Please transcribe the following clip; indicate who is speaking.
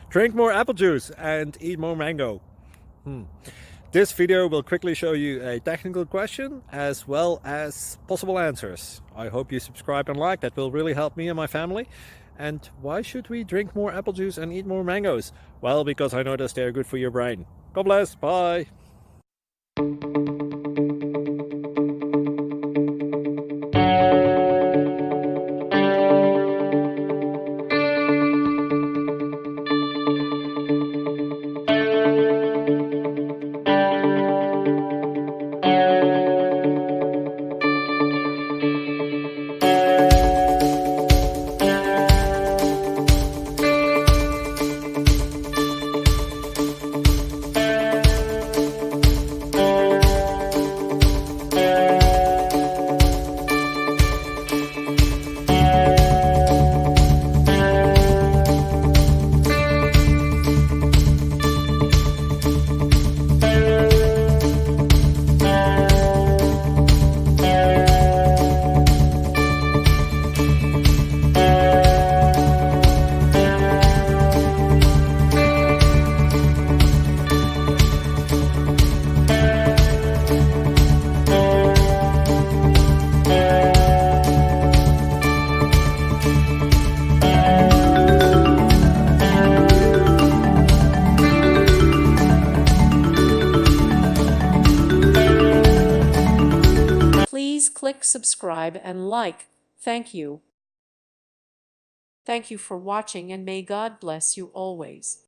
Speaker 1: Drink more apple juice and eat more mango. This video will quickly show you a technical question as well as possible answers. I hope you subscribe and like, that will really help me and my family. And why should we drink more apple juice and eat more mangoes? Well, because I noticed they're good for your brain. God bless, bye!
Speaker 2: Please click subscribe and like. Thank you. Thank you for watching, and may God bless you always.